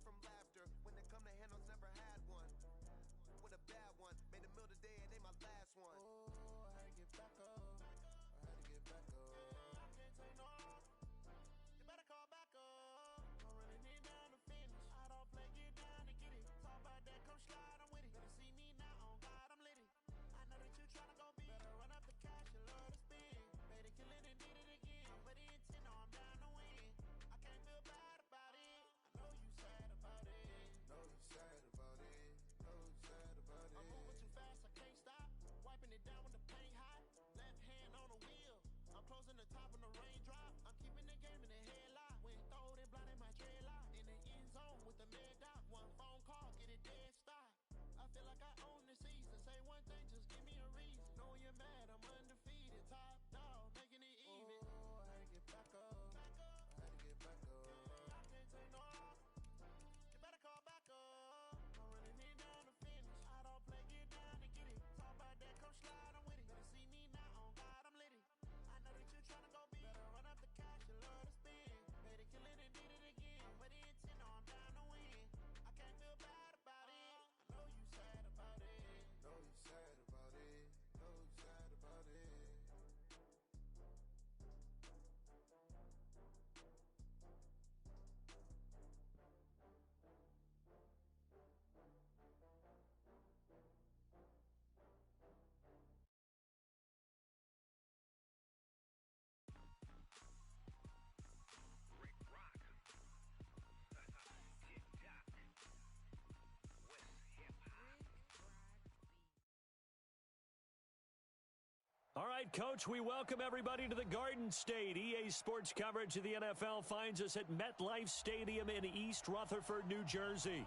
from laughter. When it come to handles, never had one. With a bad one, made a meal today and they my last one. Oh, I had to get back up. I had to get back up. I can't take no. You better call back up. I'm running it down to finish. I don't play, get down to get it. Talk about that, come slide, I'm with it. Better see me now, on God, I'm lit it. I know that you tryna go big. Better run up the cash, you love to spin. Made it, kill it, and did it again. But the intent, no, I'm down to win. I can't feel bad about it. I know you sad about it. Know you sad about it. Know you sad about it. I'm moving too fast, I can't stop. Wiping it down with the paint hot. Left hand on the wheel. I'm closing the top when the raindrop. I'm keeping the game in the headlock. When throwed and blinded my dreadlock. In the end zone with the mad dot. One phone call, get it dead stop. I feel like I own the season. Say one thing, just give me a reason. Knowing you're mad, I'm undefeated. Top dog, making it even. Oh, I had to get back up. I had to get back up. I can't take no. You better call back up. I'm running it down to finish. I don't play, get down to get it. Talk about that, come slide, I'm with it. Better see me now, on God, I'm lit it. I know that you tryna go big. Better run up the cash, you love to spin. Made it, kill it, and did it again. But the intent, no, I'm down to win. I can't feel bad about it. I know you sad about it. Know you sad about it. Know you sad about it. All right, Coach, we welcome everybody to the Garden State. EA Sports coverage of the NFL finds us at MetLife Stadium in East Rutherford, New Jersey.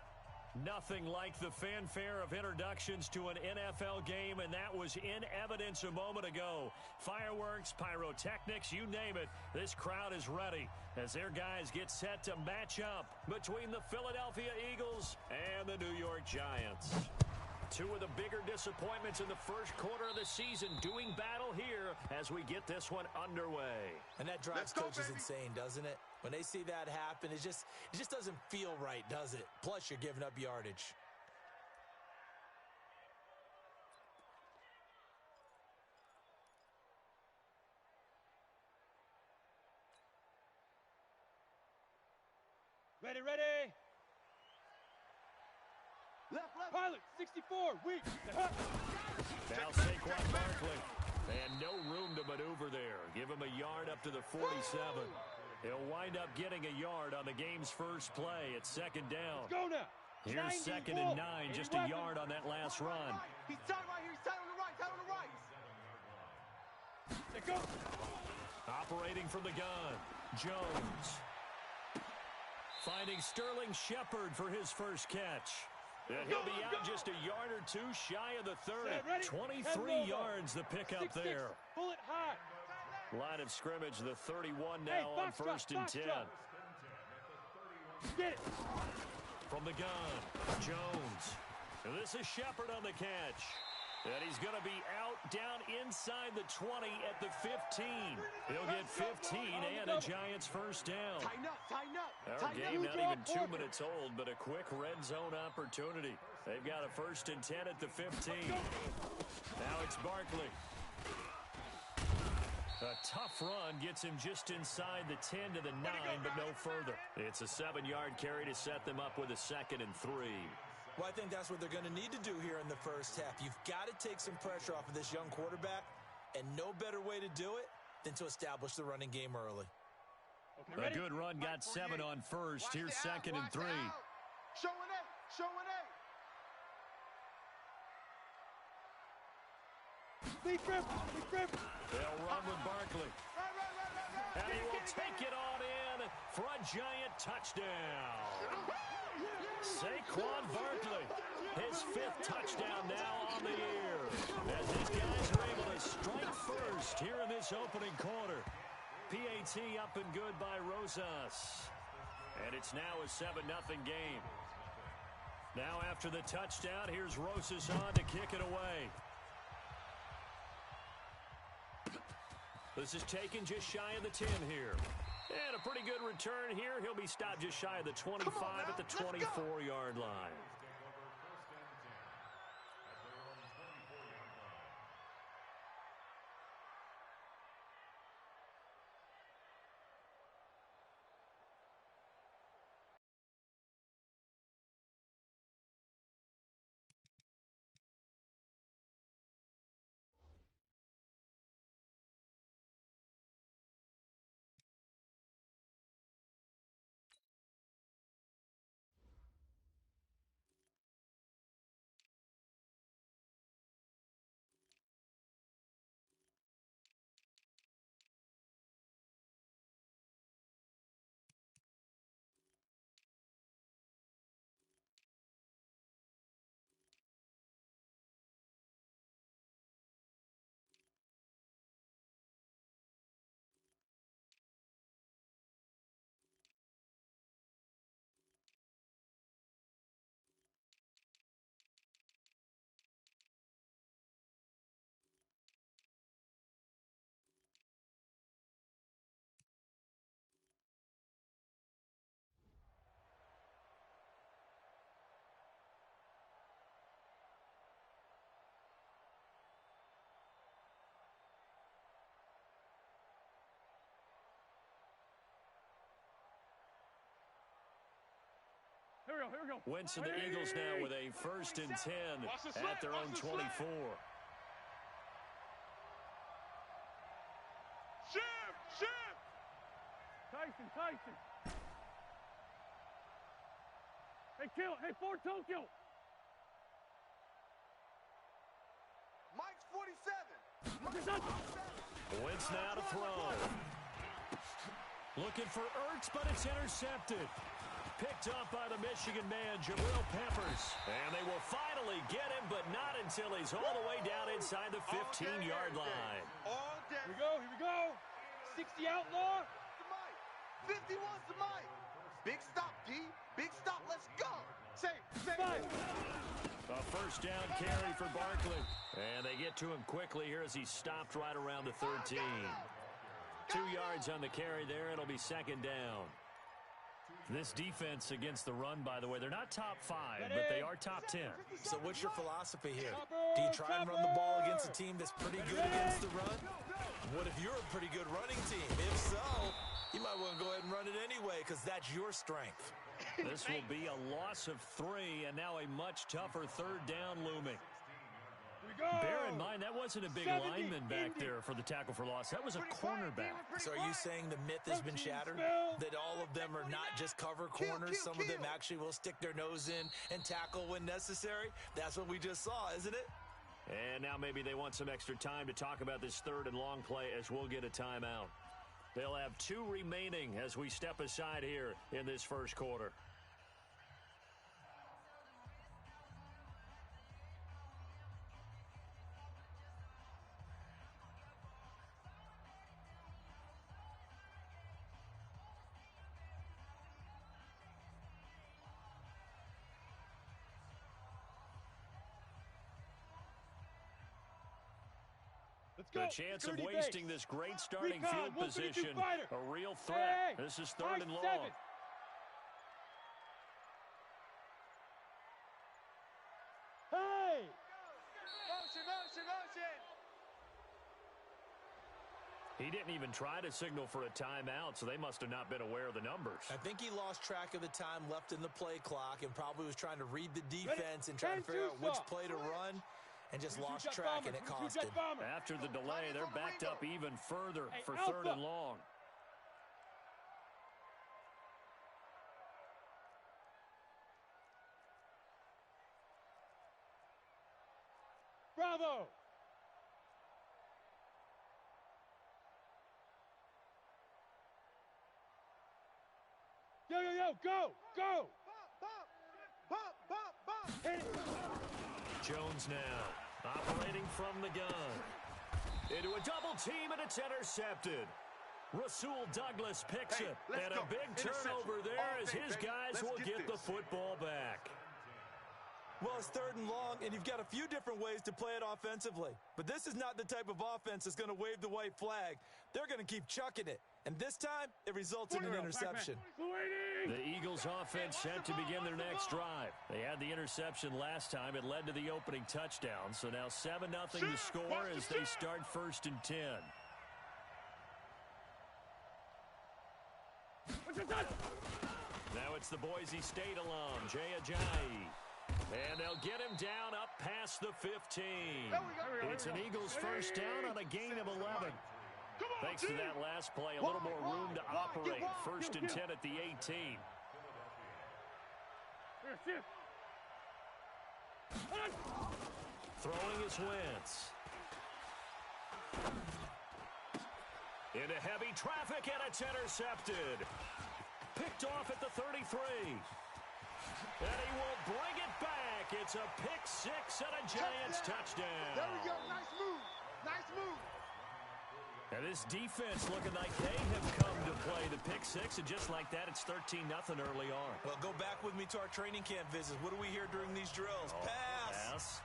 Nothing like the fanfare of introductions to an NFL game, and that was in evidence a moment ago. Fireworks, pyrotechnics, you name it. This crowd is ready as their guys get set to match up between the Philadelphia Eagles and the New York Giants. Two of the bigger disappointments in the first quarter of the season doing battle here as we get this one underway. And that drives coaches insane, doesn't it? When they see that happen, it just doesn't feel right, does it? Plus, you're giving up yardage. Ready, ready. Left. Pilot, 64, weak. Now Saquon Barkley. And no room to maneuver there. Give him a yard up to the 47. He'll wind up getting a yard on the game's first play. It's second down. Let's go now. Here's second and 9, just a yard on that last run. He's tight right here. He's tight on the right. Tight on the right. Let's go. Operating from the gun, Jones. Finding Sterling Shepard for his first catch. And he'll be out just a yard or two shy of the 30. 23 yards the pickup there. Bullet high. Line of scrimmage, the 31 now on first and 10. Get it. From the gun, Jones. And this is Shepard on the catch. And he's going to be out down inside the 20 at the 15. He'll get 15 and a Giants first down. Tighten up. Our game not even 2 minutes old, but a quick red zone opportunity. They've got a first and 10 at the 15. Now it's Barkley. A tough run gets him just inside the 10 to the 9, but no further. It's a 7-yard carry to set them up with a second and 3. Well, I think that's what they're going to need to do here in the first half. You've got to take some pressure off of this young quarterback, and no better way to do it than to establish the running game early. A good run got 7 on first. Here's second and 3. Showing eight. Lead grip. They'll run with Barkley. And he will take it on in for a Giant touchdown. Saquon Barkley, his 5th touchdown now on the year. As these guys are able to strike first here in this opening quarter. PAT up and good by Rosas. And it's now a 7-0 game. Now after the touchdown, here's Rosas on to kick it away. This is taken just shy of the 10 here. And a pretty good return here. He'll be stopped just shy of the 25 at the 24-yard line. Here we go. Wentz and the Eagles now with a 1st and 10 at their own 24. Shim! Tyson. Hey, Ford Tokyo. Mike's 47. Wentz now to throw. Looking for Ertz, but it's intercepted. Picked up by the Michigan man, Jabril Peppers. And they will finally get him, but not until he's all the way down inside the 15-yard line. All day. Here we go. 60 outlaw. To Mike. 51's to Mike. Big stop, D. Big stop. Let's go. Say. A 1st down carry for Barkley. And they get to him quickly here as he's stopped right around the 13. 2 yards on the carry there. It'll be 2nd down. This defense against the run, by the way, they're not top 5, but they are top 10. So what's your philosophy here? Do you try and run the ball against a team that's pretty good against the run? What if you're a pretty good running team? If so, you might want to go ahead and run it anyway because that's your strength. This will be a loss of 3, and now a much tougher 3rd down looming. Bear in mind, that wasn't a big lineman back there for the tackle for loss. That was a cornerback. So are you saying the myth has been shattered? That all of them are not just cover corners? Some of them actually will stick their nose in and tackle when necessary? That's what we just saw, isn't it? And now maybe they want some extra time to talk about this 3rd and long play as we'll get a timeout. They'll have 2 remaining as we step aside here in this 1st quarter. The chance of wasting this great starting field position, a real threat. This is 3rd and long. Hey! Motion. He didn't even try to signal for a timeout, so they must have not been aware of the numbers. I think he lost track of the time left in the play clock and probably was trying to read the defense and trying to figure out which play to run. And just lost track, and it cost him. After the delay, they're backed up even further for 3rd and long. Bravo! Yo, go! Bump. Hit it! Jones now, operating from the gun. Into a double team, and it's intercepted. Rasul Douglas picks it, and a big turnover there as his guys will get the football back. Well, it's 3rd and long, and you've got a few different ways to play it offensively. But this is not the type of offense that's going to wave the white flag. They're going to keep chucking it. And this time, it results in an interception. The Eagles offense set to begin their next drive. They had the interception last time. It led to the opening touchdown. So now 7-0 to score as they start 1st and 10. Now it's the Boise State alum, Jay Ajayi. And they'll get him down up past the 15. It's an Eagles first down on a gain of 11. Thanks to that last play, a little more room to operate. 1st and 10 at the 18. Throwing his Wentz. Into heavy traffic, and it's intercepted. Picked off at the 33. And he will bring it back. It's a pick 6 and a Giants touchdown. There we go. Nice move. Nice move. And this defense looking like they have come to play the pick 6, and just like that, it's 13-0 early on. Well, go back with me to our training camp visits. What do we hear during these drills? Pass.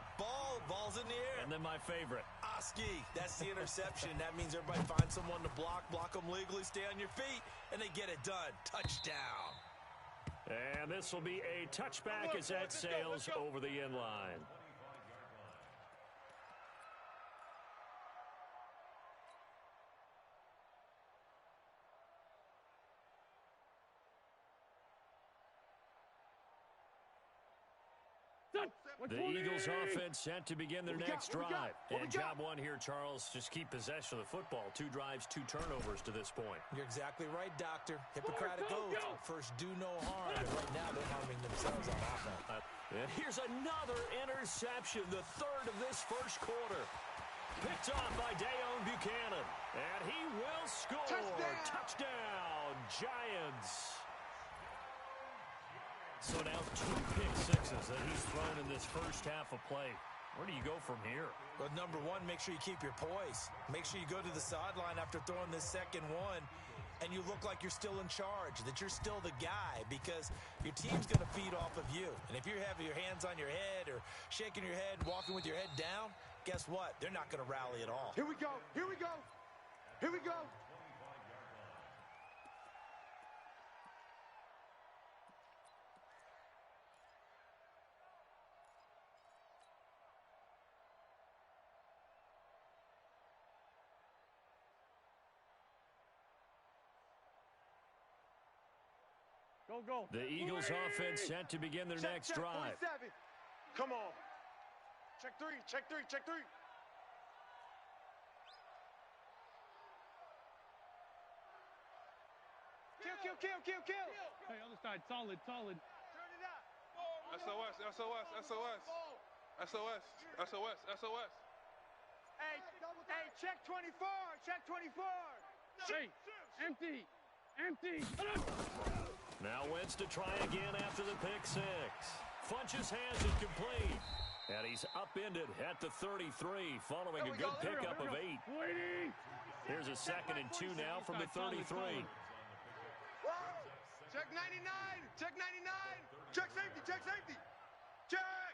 Ball's in the air. And then my favorite. Oski. That's the interception. That means everybody finds someone to block them legally, stay on your feet, and they get it done. Touchdown. And this will be a touchback as that sails over the end line. The Eagles offense set to begin their next drive. And job one here, Charles, just keep possession of the football. 2 drives, 2 turnovers to this point. You're exactly right, Doctor. Hippocratic oath. First, do no harm. And right now, they're harming themselves on offense. And here's another interception, the 3rd of this first quarter. Picked off by Dayon Buchanan. And he will score. Touchdown, Giants. So now 2 pick 6s that he's thrown in this first half of play. Where do you go from here? Well, number one, make sure you keep your poise. Make sure you go to the sideline after throwing this second one, and you look like you're still in charge, that you're still the guy, because your team's going to feed off of you. And if you're having your hands on your head or shaking your head, walking with your head down, guess what? They're not going to rally at all. Here we go. Here we go. Here we go. Go. The Eagles offense set to begin their next drive. 47. Come on. Check three. Kill. Hey, other side, solid. Turn it up. SOS. Hey, check 24. Hey, empty. Now Wentz to try again after the pick 6. Funches has it complete. And he's upended at the 33 following a good pickup of 8. Here's a 2nd and 2 now from the 33. Check 99. Check safety. Check.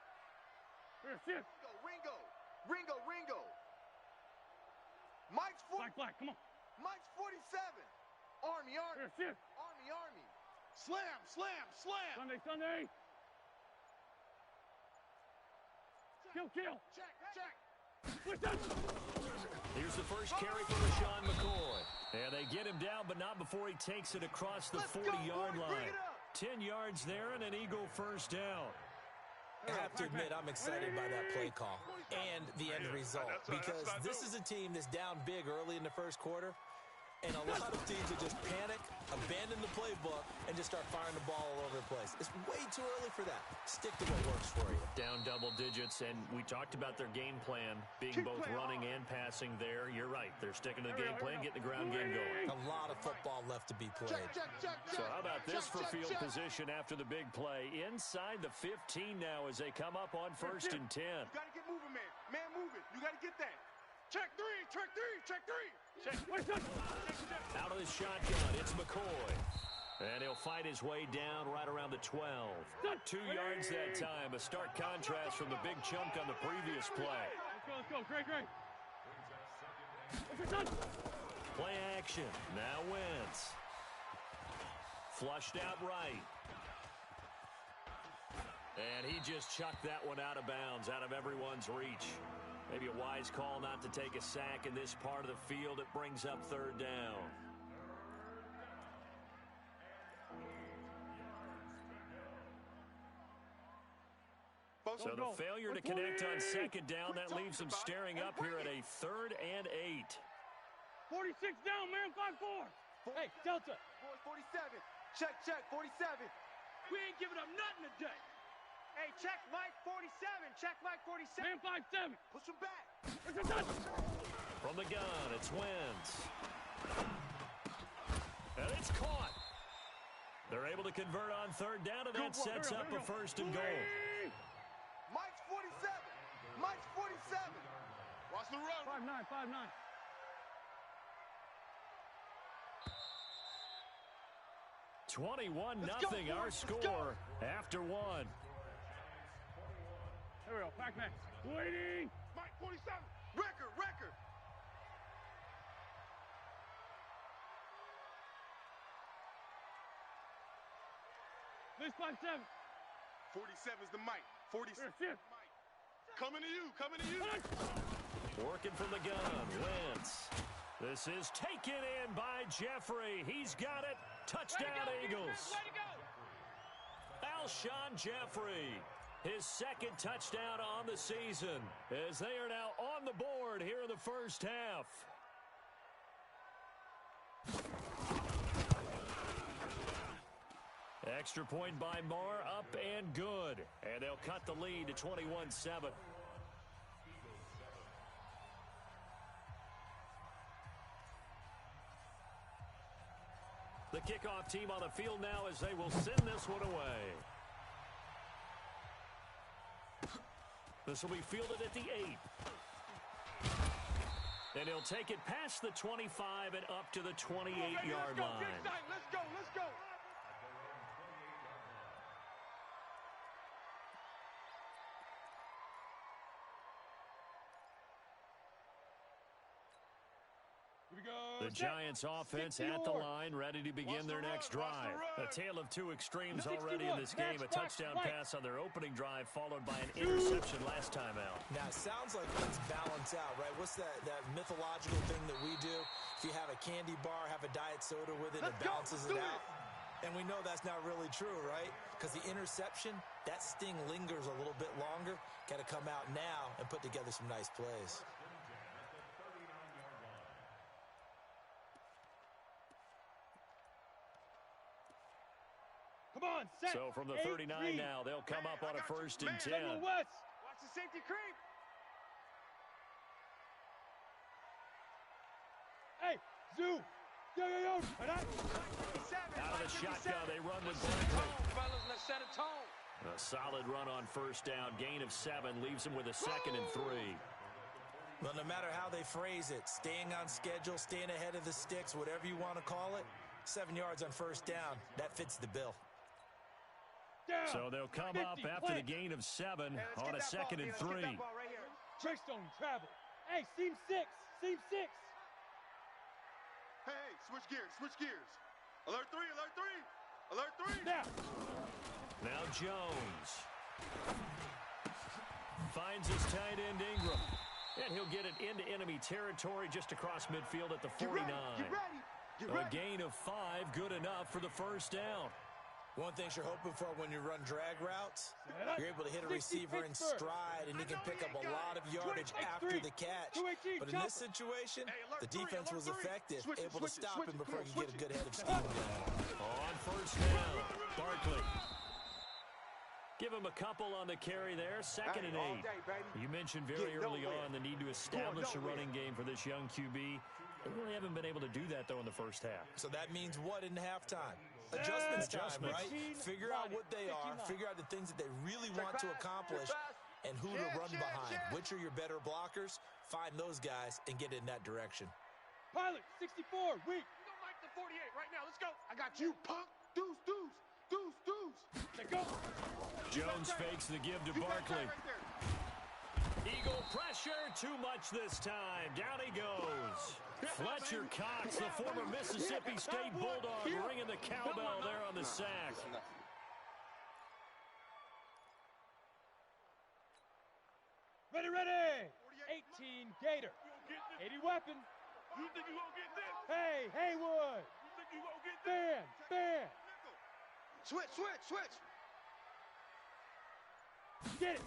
Ringo. Mike's 40. Black, come on. Mike's 47. Army. Army. Slam. Sunday. Kill. Check. Here's the first carry for LaShawn McCoy. And they get him down, but not before he takes it across the 40-yard line. 10 yards there and an Eagle first down. I have to admit, I'm excited by that play call and the end result, because this is a team that's down big early in the first quarter, and a lot of teams will just panic, abandon the playbook, and just start firing the ball all over the place. It's way too early for that. Stick to what works for you. Down double digits, and we talked about their game plan being both running and passing there. You're right. They're sticking to the game plan, getting the ground game going. A lot of football left to be played. So how about this for field position after the big play? Inside the 15 now as they come up on 1st and 10. You got to get moving, man. Man, moving. You got to get that. Check three. Out of the shotgun, it's McCoy. And he'll fight his way down right around the 12. 2 yards that time. A stark contrast from the big chunk on the previous play. Let's go. Great. Play action. Now Wentz. Flushed out right. And he just chucked that one out of bounds, out of everyone's reach. Maybe a wise call not to take a sack in this part of the field. It brings up third down. So the failure to connect on second down, that leaves them staring up here at a 3rd and 8. 46 down, man, 5-4. Hey, Delta. Boys, 47. Check, 47. We ain't giving up nothing today. Hey, check Mike 47. Check Mike 47. Man, 5-7. Push him back. From the gun, it's Wentz. And it's caught. They're able to convert on third down, and that sets up a 1st and goal. Mike's 47. Mike's 47. Watch the run. 5-9, 5-9. Nothing. Our score after one. Here we go. Pac-Man. Waiting. Mike 47. Record. This 5-7. 47's the Mike. 47's Here. the Mike. Coming to you. Working from the gun, Wentz. This is taken in by Jeffrey. He's got it. Touchdown, Eagles. Way to go. Alshon Jeffrey, his 2nd touchdown on the season, as they are now on the board here in the first half. Extra point by Marr, up and good. And they'll cut the lead to 21-7. The kickoff team on the field now as they will send this one away. This will be fielded at the 8. And he'll take it past the 25 and up to the 28-yard line. Let's go. The Giants offense at the line, ready to begin their next drive. A tale of two extremes already in this game. A touchdown pass on their opening drive, followed by an interception last time out. Now, it sounds like things balance out, right? What's that mythological thing that we do? If you have a candy bar, have a diet soda with it, it balances it out. And we know that's not really true, right? Because the interception, that sting lingers a little bit longer. Got to come out now and put together some nice plays. Come on, set. So from the 39 now, they'll come up on a 1st and 10. Watch the safety creep. Hey, Zoo. Yo. Out of the shotgun, they run with Barkley. Fellas, let's set a tone. A solid run on 1st down. Gain of 7 leaves them with a 2nd and 3. Well, no matter how they phrase it, staying on schedule, staying ahead of the sticks, whatever you want to call it, 7 yards on 1st down, that fits the bill. Down. So they'll come up after the gain of 7 on a 2nd and 3. Trace don't travel. Hey, seam 6. Hey, switch gears. Alert 3. Now Jones finds his tight end Ingram. And he'll get it into enemy territory just across midfield at the 49. Get ready. A gain of 5, good enough for the 1st down. One thing you're hoping for when you run drag routes, you're able to hit a receiver in stride, and he can pick up a lot of yardage after the catch. But in this situation, the defense was effective, able to stop him before he could get a good head of steam down. On 1st down, Barkley. Give him a couple on the carry there, 2nd and 8. You mentioned very early on the need to establish a running game for this young QB. They really haven't been able to do that, though, in the first half. So that means what in halftime? Adjustments time, right? Figure out what they are, figure out the things that they really want to accomplish, and who to run behind. Which are your better blockers? Find those guys and get in that direction. Pilot, 64, weak. Go Mike the 48 right now. Let's go. I got you, punk. Deuce. Let go. Jones fakes the give to Barkley. Eagle pressure, too much this time. Down he goes. Fletcher Cox, the former Mississippi State Bulldog, ringing the cowbell there on the sack. Ready, ready. 18 Gator. 80 weapon. You think you gonna get this? Hey, Haywood. You think you gonna get this? Ben. Switch, switch, switch. Get it.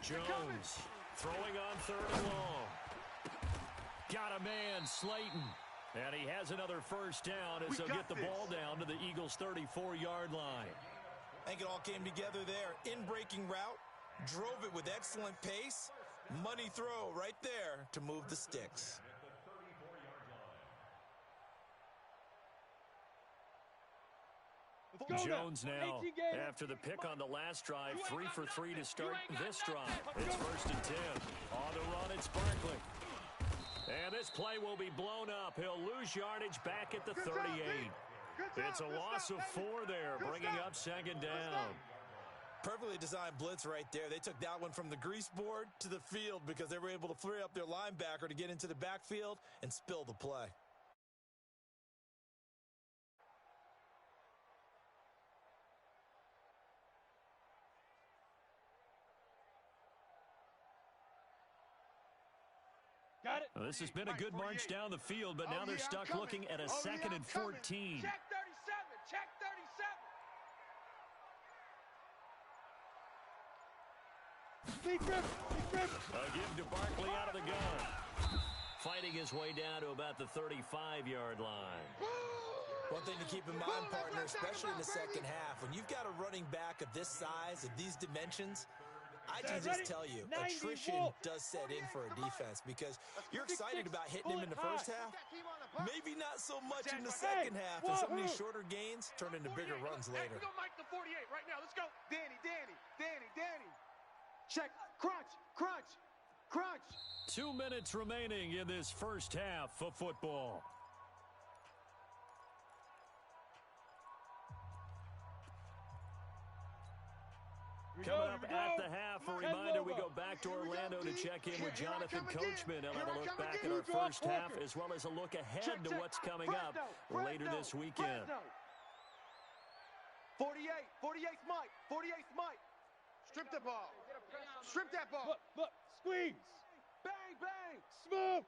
Jones throwing on 3rd and long. Got a man, Slayton. And he has another first down as he'll get the ball down to the Eagles' 34-yard line. I think it all came together there. In-breaking route, drove it with excellent pace. Money throw right there to move the sticks. Jones now, after the pick on the last drive, 3 for 3 to start this drive. It's 1st and 10. On the run, it's Barkley. And this play will be blown up. He'll lose yardage back at the 38. It's a loss of 4 there, bringing up 2nd down. Perfectly designed blitz right there. They took that one from the grease board to the field because they were able to free up their linebacker to get into the backfield and spill the play. Got it. Well, this has been a good march down the field, but now they're stuck looking at a 2nd and 14. Check 37. Check 37. Deep grip. A give to Barkley out of the gun. Fighting his way down to about the 35-yard line. One thing to keep in mind, partner, especially in the second half, when you've got a running back of this size, of these dimensions, I can just tell you, attrition does set in for a defense because you're excited about hitting him in the first half. Maybe not so much in the second half, and some of these shorter gains turn into bigger runs later. We're gonna make the 48 right now. Let's go. Danny. Check, crunch. 2 minutes remaining in this first half of football. Coming up at the half, a reminder, we go back to Orlando to check in with Jonathan Coachman. He'll have a look back at our first half as well as a look ahead to what's coming up later this weekend. 48's Mike. Strip the ball. Strip that ball. Look. Squeeze. Bang. Smoke.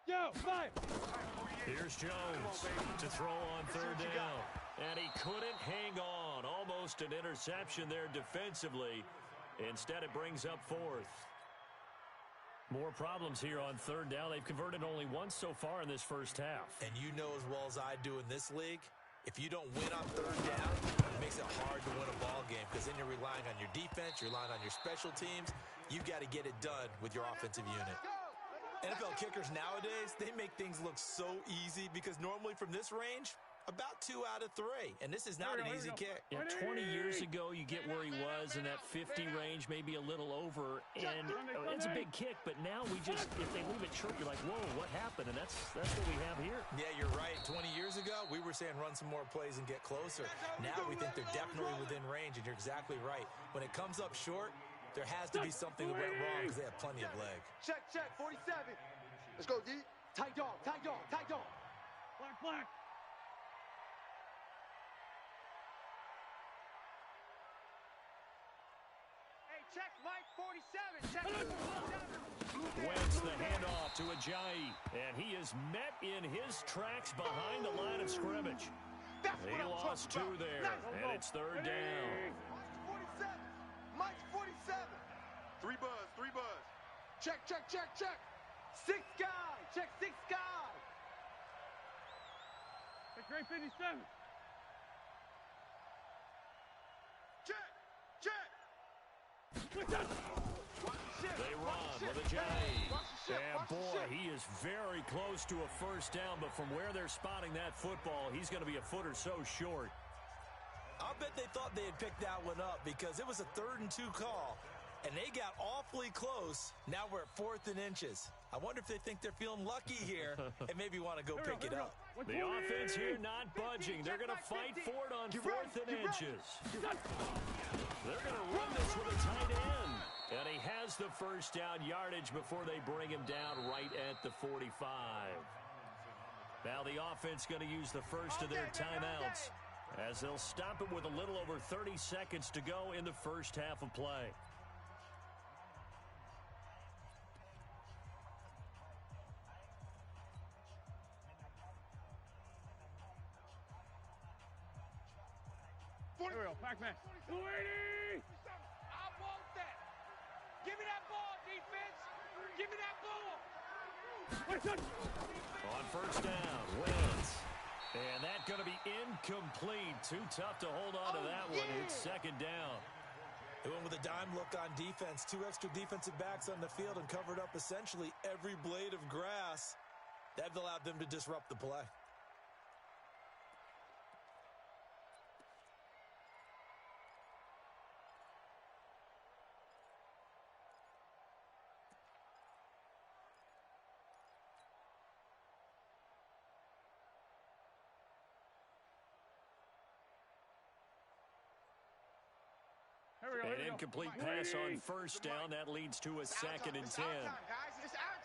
Yo, fire. Here's Jones to throw on 3rd down. And he couldn't hang on. Almost an interception there defensively. Instead, it brings up 4th. More problems here on 3rd down. They've converted only once so far in this first half. And you know as well as I do in this league, if you don't win on 3rd down, it makes it hard to win a ball game because then you're relying on your defense, you're relying on your special teams. You've got to get it done with your offensive unit. NFL kickers nowadays, they make things look so easy because normally from this range, about 2 out of 3. And this is not an easy kick. Yeah, 20 years ago, you get where he was in that 50 range, maybe a little over. And it's a big kick, but now we just, if they leave it short, you're like, whoa, what happened? And that's what we have here. Yeah, you're right. 20 years ago, we were saying run some more plays and get closer. Now we think they're definitely within range, and you're exactly right. When it comes up short, there has to be something that went wrong because they have plenty of leg. Check, 47. Let's go, D. Tight dog. Black. Hey, check Mike 47. Check 47. Wentz the handoff to Ajayi, and he is met in his tracks behind the line of scrimmage. He lost 2 there, and it's 3rd down. Mike's 47. 3 buzz. Check. 6 guy. Check 6 guy. Hey, Great 57. Check. They run with Ajayi. And boy, he is very close to a first down, but from where they're spotting that football, he's going to be a foot or so short. I'll bet they thought they had picked that one up because it was a 3rd and 2 call. And they got awfully close. Now we're at 4th and inches. I wonder if they think they're feeling lucky here and maybe want to go pick it up. The offense here not budging. They're going to fight for it on 4th and inches. They're going to run this with a tight end. And he has the first down yardage before they bring him down right at the 45. Now the offense going to use the first of their timeouts as they'll stop it with a little over 30 seconds to go in the first half of play. Here we go, Pac-Man. 280! I want that. Give me that ball, defense. Give me that ball. On first down, Wentz. And that's going to be incomplete. Too tough to hold on to that one. It's second down. They went with a dime look on defense. 2 extra defensive backs on the field and covered up essentially every blade of grass. That allowed them to disrupt the play. An incomplete pass on first down. That leads to a second and 10. It's our time, guys. It's our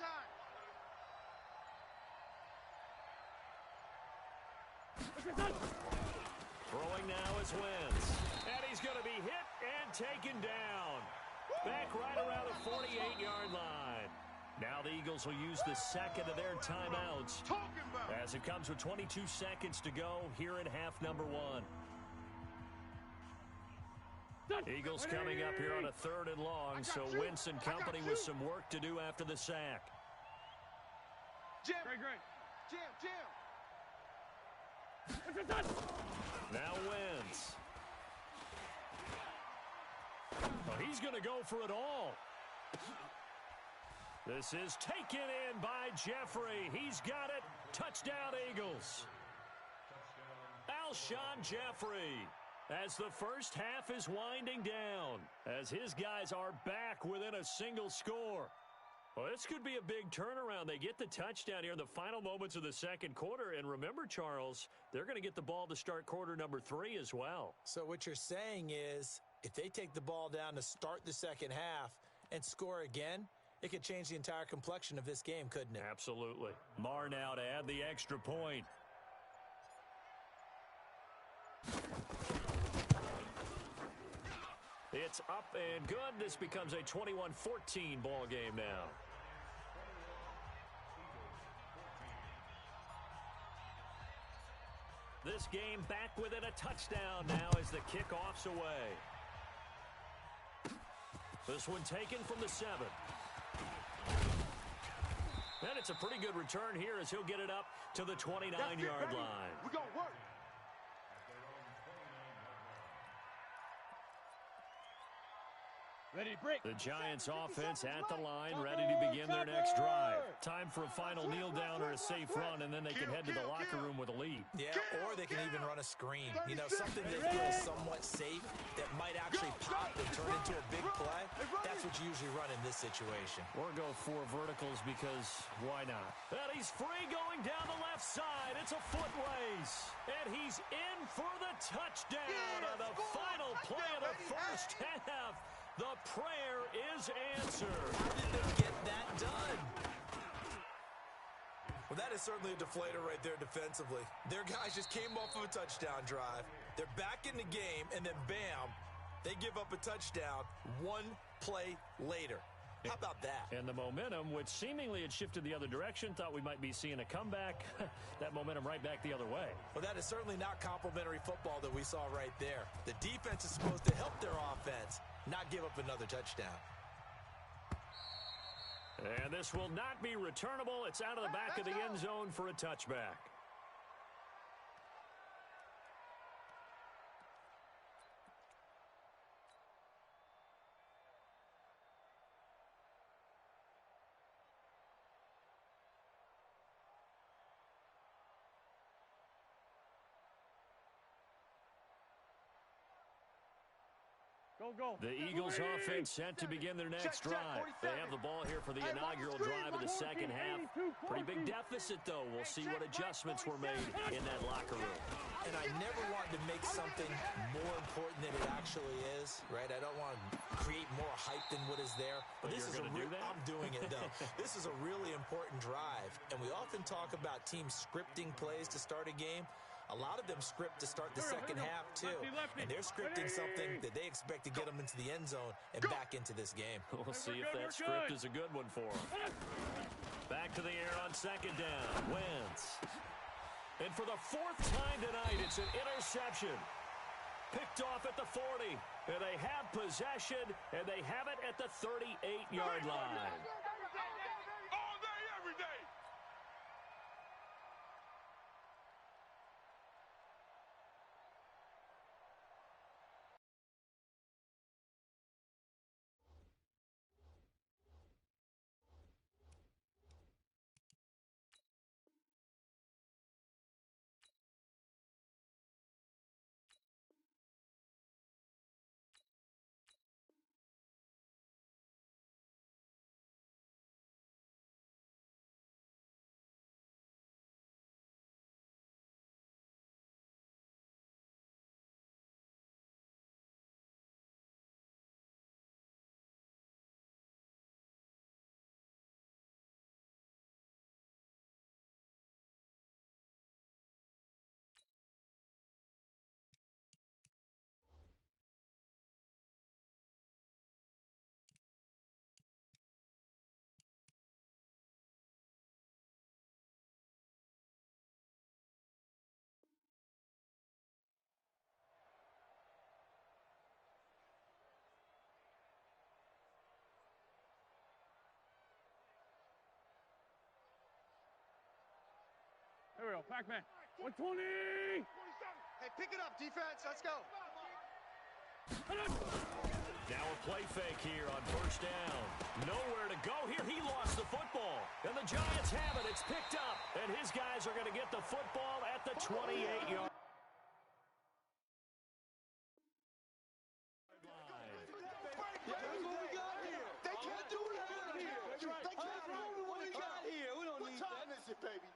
time. Throwing now is Wentz. And he's going to be hit and taken down. Back right around the 48-yard line. Now the Eagles will use the second of their timeouts as it comes with 22 seconds to go here in half number 1. Eagles coming up here on a 3rd and long, so Wentz and company with some work to do after the sack. Jim. Great. Jim. Now Wentz. Oh, he's going to go for it all. This is taken in by Jeffrey. He's got it. Touchdown, Eagles. Alshon Jeffrey. As the first half is winding down, as his guys are back within a single score. Well, this could be a big turnaround. They get the touchdown here in the final moments of the second quarter. And remember, Charles, they're going to get the ball to start quarter number 3 as well. So what you're saying is if they take the ball down to start the second half and score again, it could change the entire complexion of this game, couldn't it? Absolutely. Marr now to add the extra point. It's up and good. This becomes a 21-14 ball game now. This game back within a touchdown now as the kickoff's away. This one taken from the 7. And it's a pretty good return here as he'll get it up to the 29-yard line. We're going to work. Ready to break. The Giants offense at the line, ready to begin their next drive. Time for a final kneel down or a safe run, and then they can head to the locker room with a lead. Yeah, or they can even run a screen. You know, something that feels somewhat safe that might actually pop and turn into a big play. That's what you usually run in this situation. Or go 4 verticals because why not? And he's free going down the left side. It's a foot race. And he's in for the touchdown on the final play of the first half. The prayer is answered. How did they get that done? Well, that is certainly a deflator right there defensively. Their guys just came off of a touchdown drive. They're back in the game, and then bam, they give up a touchdown 1 play later. How about that? And the momentum, which seemingly had shifted the other direction, thought we might be seeing a comeback. That momentum right back the other way. Well, that is certainly not complimentary football that we saw right there. The defense is supposed to help their offense, not give up another touchdown. And this will not be returnable. It's out of the back of the end zone for a touchback. Go The Eagles offense set to begin their next drive. They have the ball here for the inaugural drive of the second half. Pretty big deficit, though. We'll see what adjustments were made in that locker room. And I never wanted to make something more important than it actually is, right? I don't want to create more hype than what is there. But this you're is going to do that? I'm doing it, though. This is a really important drive. And we often talk about teams scripting plays to start a game. A lot of them script to start the second half, too. And they're scripting something that they expect to get them into the end zone and back into this game. We'll see if that script is a good one for them. Back to the air on second down. Wentz. And for the fourth time tonight, it's an interception. Picked off at the 40. And they have possession, and they have it at the 38-yard line. All day, every day. Here we go, Pac-Man. 120! Hey, pick it up, defense. Let's go. Now a play fake here on first down. Nowhere to go here. He lost the football. And the Giants have it. It's picked up. And his guys are going to get the football at the 28-yard. They can't do that here. They can't run what we got here. We don't need that. What time is it, baby?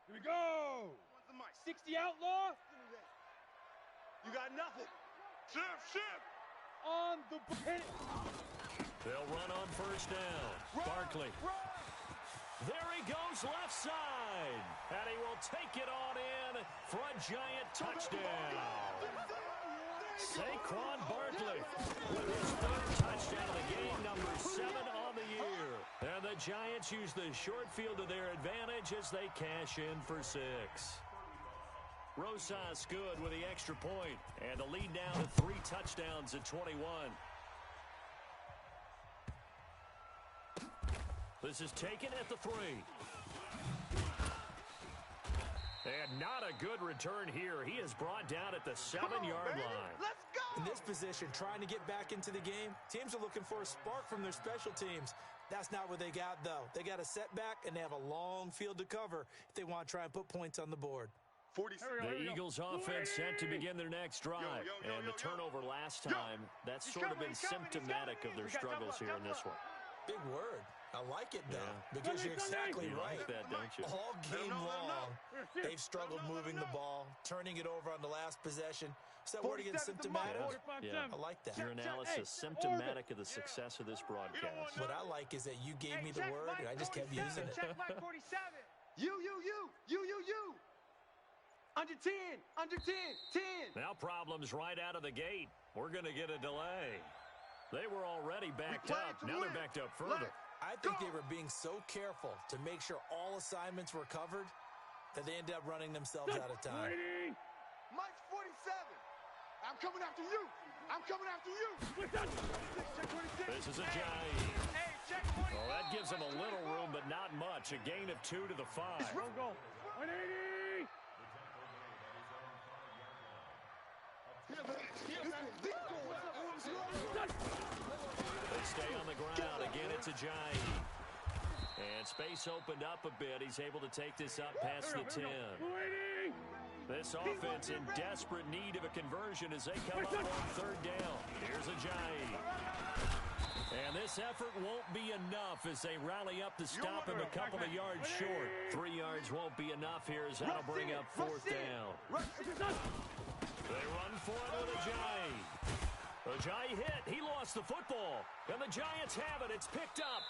Here we go! 60 outlaw. You got nothing. Shift. On the hit. They'll run on first down. Barkley. There he goes left side. And he will take it on in for a Giant touchdown. Saquon Barkley with his third touchdown of the game, number 7 on the year. And the Giants use the short field to their advantage as they cash in for 6. Rosas good with the extra point, and the lead now to 3 touchdowns at 21. This is taken at the 3. And not a good return here. He is brought down at the 7-yard line. Let's go. In this position, trying to get back into the game, teams are looking for a spark from their special teams. That's not what they got, though. They got a setback, and they have a long field to cover if they want to try and put points on the board. 40. The Eagles offense set to begin their next drive. And the turnover last time, that's sort of been symptomatic of their struggles here in this one. Big word. I like it, though, because you're exactly You right. like that, don't you? All game long, they've struggled moving the ball, turning it over on the last possession. Is that word again, symptomatic? Yeah. I like that. Your analysis, symptomatic of the success of this broadcast. What I like is that you gave me the word, and I just kept using it. Check Mike 47. You. Under 10, 10. Now problems right out of the gate. We're going to get a delay. They were already backed up. Now they're backed up further. I think they were being so careful to make sure all assignments were covered that they ended up running themselves out of time. Mike 47. I'm coming after you. This is a Giant. Hey, check 40. Well, that gives them a little room, but not much. A gain of 2 to the 5. Go. 180. stay on the ground. Again, it's Ajayi. And space opened up a bit. He's able to take this up past the 10. This offense in desperate need of a conversion as they come up on third down. Here's Ajayi. And this effort won't be enough as they rally up to stop him a couple of yards short. 3 yards won't be enough here as that'll bring up fourth down. They run for it with Ajayi. Ajayi hit. He lost the football. And the Giants have it. It's picked up.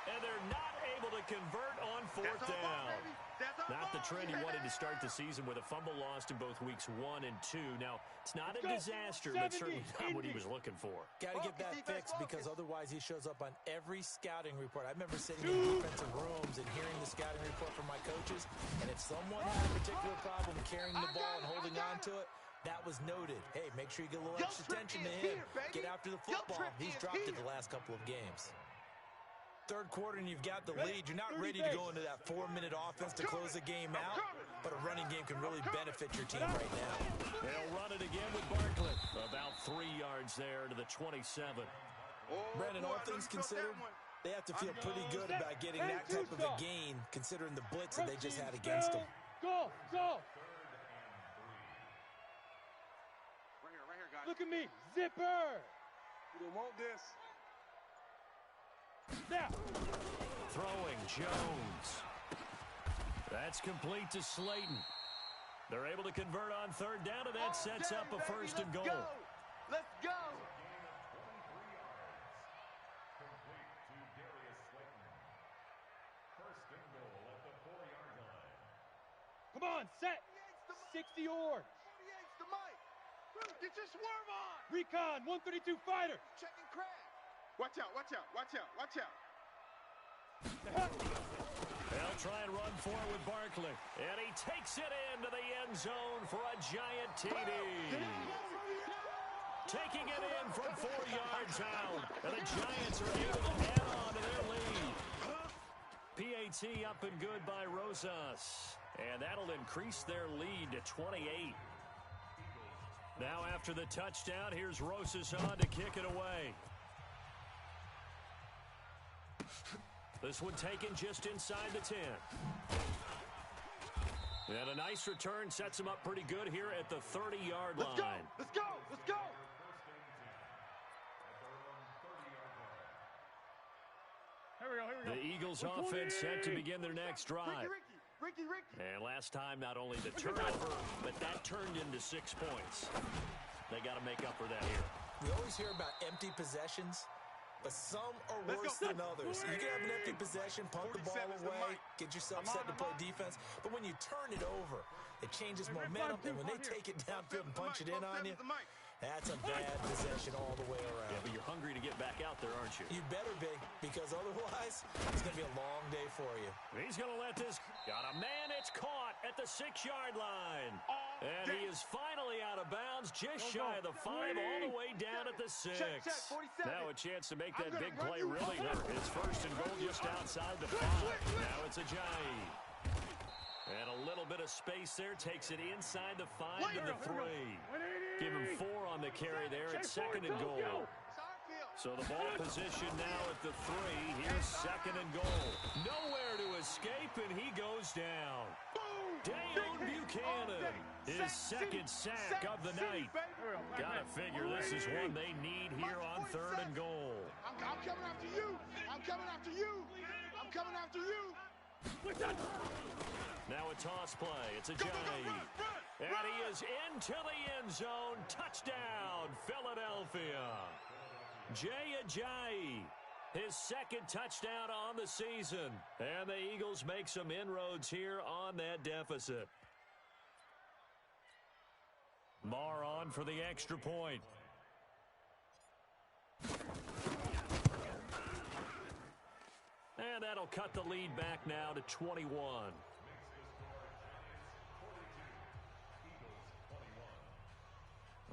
And they're not able to convert on fourth down. Not the trend he wanted to start the season with a fumble lost in both weeks 1 and 2. Now, it's not a disaster, but certainly not what he was looking for. Got to get that fixed because otherwise he shows up on every scouting report. I remember sitting in defensive rooms and hearing the scouting report from my coaches, and if someone had a particular problem carrying the ball and holding on to it, that was noted. Hey, make sure you get a little extra attention to him. Get after the football. He's dropped it the last couple of games. Third quarter and you've got the lead. You're not ready to go into that 4-minute offense to close the game out, but a running game can really benefit your team right now. They'll run it again with Barkley. About 3 yards there to the 27. Brandon, all things considered, they have to feel pretty good about getting that type of a gain considering the blitz that they just had against them. Go! Right here, guys. Look at me! Zipper! You don't want this. Now! Throwing Jones. That's complete to Slayton. They're able to convert on third down, and that sets up a first and goal. Let's go! Come on, set! 60 yards! Get your swerve on! Recon, 132 fighter! Checking crack! Watch out. They'll try and run for it with Barkley. And he takes it into the end zone for a giant TD. Taking it in from 4 yards out. And the Giants are able to add on to their lead. PAT up and good by Rosas. And that'll increase their lead to 28. Now after the touchdown, here's Rosas on to kick it away. This one taken just inside the 10. And a nice return sets him up pretty good here at the 30-yard line. Let's go! Here we go. The Eagles offense set to begin their next drive. Ricky! And last time, not only the turnover, but that turned into 6 points. They got to make up for that here. We always hear about empty possessions, but some are worse than others. You can have an empty possession, punt the ball away, get yourself set to play defense, but when you turn it over, it changes momentum, and when they take it downfield and punch it in on you, that's a bad possession all the way around. Yeah, but you're hungry to get back out there, aren't you? You better be, because otherwise, it's going to be a long day for you. He's going to let this... Got a man, it's caught at the 6-yard line. And he is finally out of bounds, just shy of the 5, all the way down at the 6. Check, 47. Now a chance to make that big play really hurt. It's first and goal just outside the 5. Now it's Ajayi. And a little bit of space there, takes it inside the 5 to the 3. Give him 4 on the carry there. It's second and goal. So the ball position now at the 3. Here's second and goal. Nowhere to escape, and he goes down. Dayon Buchanan, his second sack of the night. Gotta figure this is one they need here on third and goal. I'm coming after you! I'm coming after you! Now a toss play. It's Ajayi. And he is into the end zone. Touchdown, Philadelphia. Jay Ajayi, his second touchdown on the season. And the Eagles make some inroads here on that deficit. Marr on for the extra point. And that'll cut the lead back now to 21.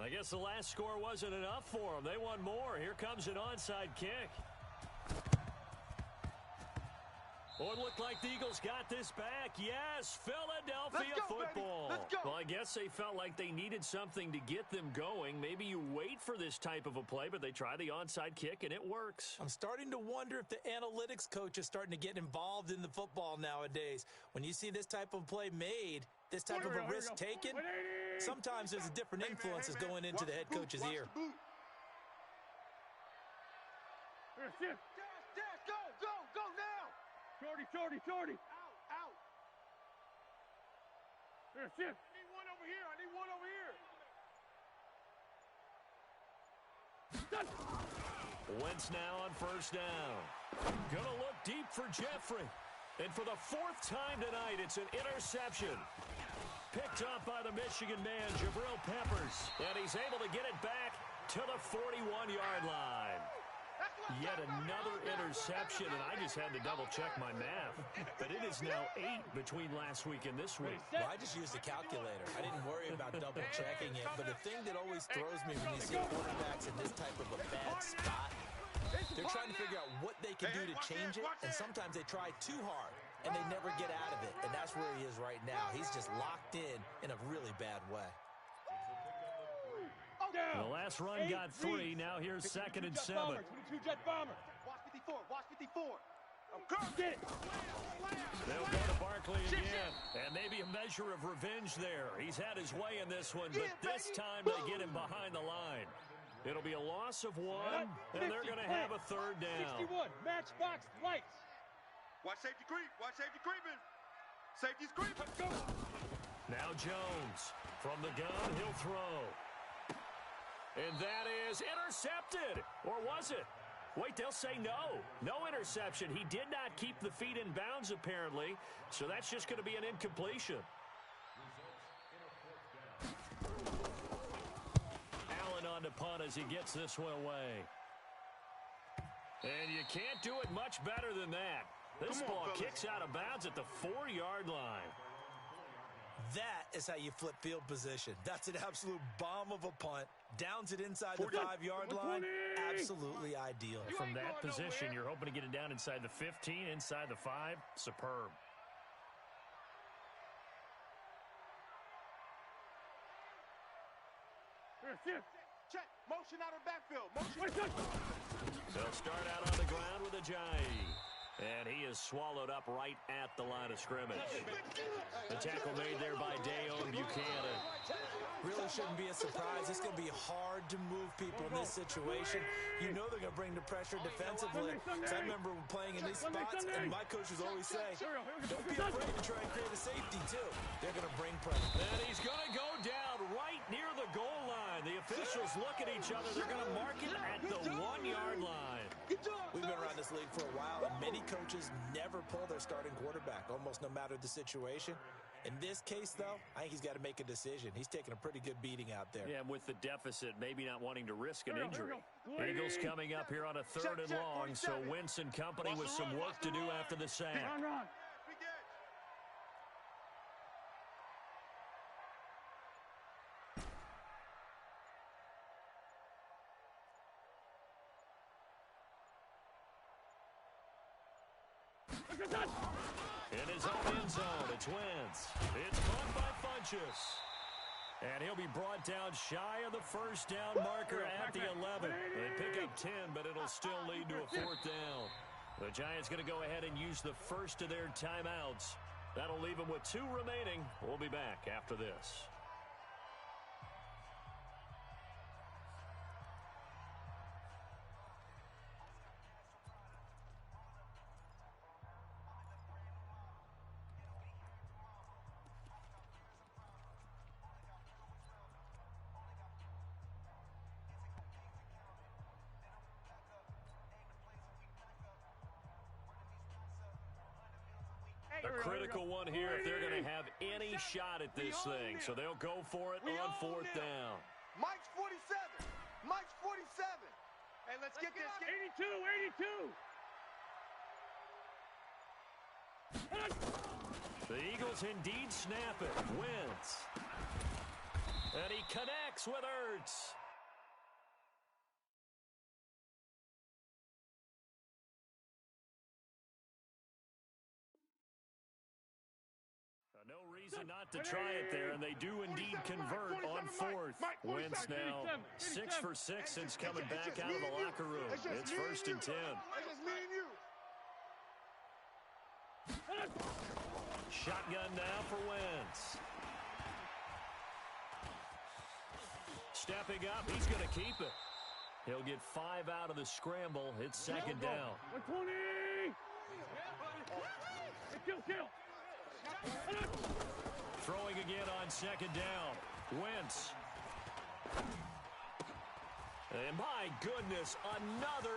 I guess the last score wasn't enough for them. They want more. Here comes an onside kick. Oh, it looked like the Eagles got this back. Yes, Philadelphia Let's go, football. baby. Let's go. Well, I guess they felt like they needed something to get them going. Maybe you wait for this type of a play, but they try the onside kick, and it works. I'm starting to wonder if the analytics coach is starting to get involved in the football nowadays. When you see this type of play made, this type of a risk taken, sometimes there's a different influences going into the head coach's ear. Dash, go now. Shorty. Out. Here, shift. I need one over here. Wentz now on first down. Gonna look deep for Jeffrey. And for the fourth time tonight, it's an interception. Picked up by the Michigan man, Jabril Peppers. And he's able to get it back to the 41-yard line. Yet another interception, and I just had to double-check my math. But it is now 8 between last week and this week. Well, I just used a calculator. I didn't worry about double-checking it. But the thing that always throws me when you see quarterbacks in this type of a bad spot, they're trying to figure out what they can do to change it, and sometimes they try too hard, and they never get out of it. And that's where he is right now. He's just locked in a really bad way. The last run got 3. Now here's 2nd and 7. 22-jet bomber. Watch 54. I'm good. They'll go to Barkley again. And maybe a measure of revenge there. He's had his way in this one, but this time they get him behind the line. It'll be a loss of 1, and they're going to have a 3rd down. 61, matchbox lights. Watch safety creeping. Safety's creeping. Now Jones. From the gun, he'll throw. And that is intercepted. Or was it? Wait, they'll say no. No interception. He did not keep the feet in bounds, apparently. So that's just going to be an incompletion. Allen on to punt as he gets this one away. And you can't do it much better than that. This ball kicks out of bounds at the 4-yard line. That is how you flip field position. That's an absolute bomb of a punt. Downs it inside the 5-yard line. Absolutely ideal. From that position, you're hoping to get it down inside the 15, inside the 5. Superb. Here, shift. Check. Motion out of backfield. Motion. They'll start out on the ground with Ajayi. And he is swallowed up right at the line of scrimmage. The tackle made there by Dayon Buchanan. Really shouldn't be a surprise. It's going to be hard to move people in this situation. You know they're going to bring the pressure defensively. So I remember playing in these spots, and my coaches always say, don't be afraid to try and create a safety, too. They're going to bring pressure. And he's going to go down right near the goal line. The officials look at each other. They're going to mark it at the 1-yard line. We've been around this league for a while, and many coaches never pull their starting quarterback, almost no matter the situation. In this case, though, I think he's got to make a decision. He's taking a pretty good beating out there. Yeah, with the deficit, maybe not wanting to risk an injury. Eagles coming up here on a 3rd and long, so Wentz and company with some work to do after the sack. Run. In his own end zone, it's Wentz. It's caught by Funchess. And he'll be brought down shy of the first down marker at the 11. They pick up 10, but it'll still lead to a 4th down. The Giants going to go ahead and use the first of their timeouts. That'll leave them with 2 remaining. We'll be back after this. A critical one here if they're going to have any shot at this thing. So they'll go for it on 4th down. Mike's 47. Mike's 47. Hey, let's get this. 82. The Eagles indeed snap it. Wentz. And he connects with Ertz. Choosing not to try it there, and they do indeed convert on fourth. Wentz now 6 for 6 since coming back out of the locker room. It's 1st and 10. That's just me and you. Shotgun now for Wentz. Stepping up, he's going to keep it. He'll get 5 out of the scramble. It's 2nd down. 120! Kill! Throwing again on 2nd down. Wentz. And my goodness, another